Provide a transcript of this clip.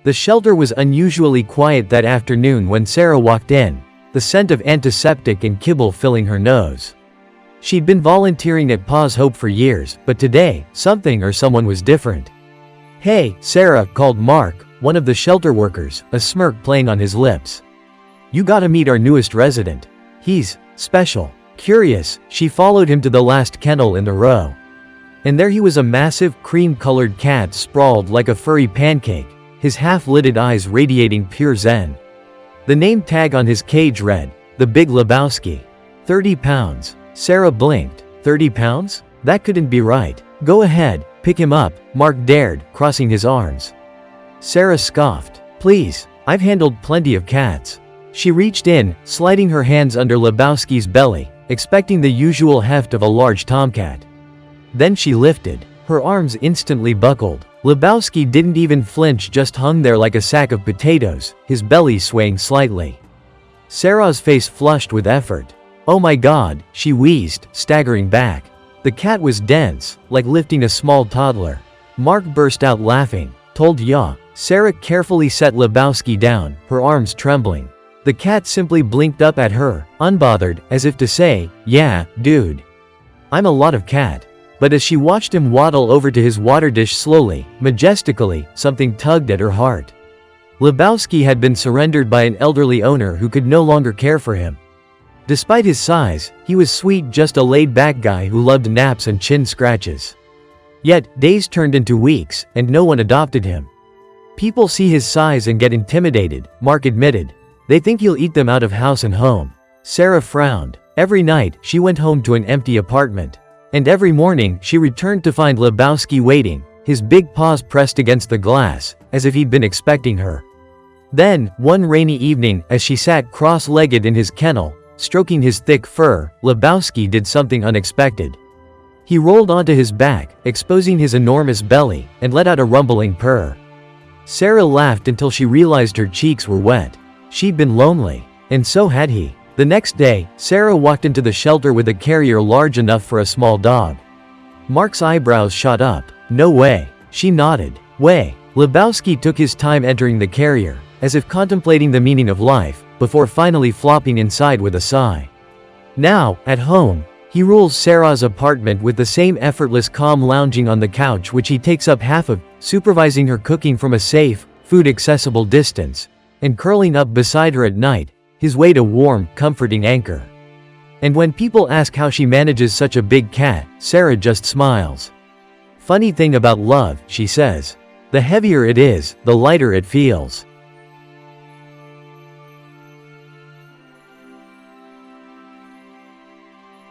The shelter was unusually quiet that afternoon when Sarah walked in, the scent of antiseptic and kibble filling her nose. She'd been volunteering at Paws Hope for years, but today, something or someone was different. "Hey, Sarah," called Mark, one of the shelter workers, a smirk playing on his lips. "You gotta meet our newest resident. He's special." Curious, she followed him to the last kennel in the row. And there he was, a massive, cream-colored cat sprawled like a furry pancake, his half-lidded eyes radiating pure zen. The name tag on his cage read, "The Big Lebowski." 30 pounds. Sarah blinked. 30 pounds? That couldn't be right. "Go ahead, pick him up," Mark dared, crossing his arms. Sarah scoffed. "Please, I've handled plenty of cats." She reached in, sliding her hands under Lebowski's belly, expecting the usual heft of a large tomcat. Then she lifted. Her arms instantly buckled. Lebowski didn't even flinch, just hung there like a sack of potatoes, his belly swaying slightly. Sarah's face flushed with effort. "Oh my God," she wheezed, staggering back. The cat was dense, like lifting a small toddler. Mark burst out laughing. "Told ya." Sarah carefully set Lebowski down, her arms trembling. The cat simply blinked up at her, unbothered, as if to say, "Yeah, dude. I'm a lot of cat." But as she watched him waddle over to his water dish slowly, majestically, something tugged at her heart. Lebowski had been surrendered by an elderly owner who could no longer care for him. Despite his size, he was sweet, just a laid-back guy who loved naps and chin scratches. Yet, days turned into weeks, and no one adopted him. "People see his size and get intimidated," Mark admitted. "They think he'll eat them out of house and home." Sarah frowned. Every night, she went home to an empty apartment. And every morning, she returned to find Lebowski waiting, his big paws pressed against the glass, as if he'd been expecting her. Then, one rainy evening, as she sat cross-legged in his kennel, stroking his thick fur, Lebowski did something unexpected. He rolled onto his back, exposing his enormous belly, and let out a rumbling purr. Sarah laughed until she realized her cheeks were wet. She'd been lonely. And so had he. The next day, Sarah walked into the shelter with a carrier large enough for a small dog. Mark's eyebrows shot up. "No way." She nodded. "Way." Lebowski took his time entering the carrier, as if contemplating the meaning of life, before finally flopping inside with a sigh. Now, at home, he rules Sarah's apartment with the same effortless calm, lounging on the couch which he takes up half of, supervising her cooking from a safe, food-accessible distance, and curling up beside her at night, his weight a warm, comforting anchor. And when people ask how she manages such a big cat, Sarah just smiles. "Funny thing about love," she says. "The heavier it is, the lighter it feels."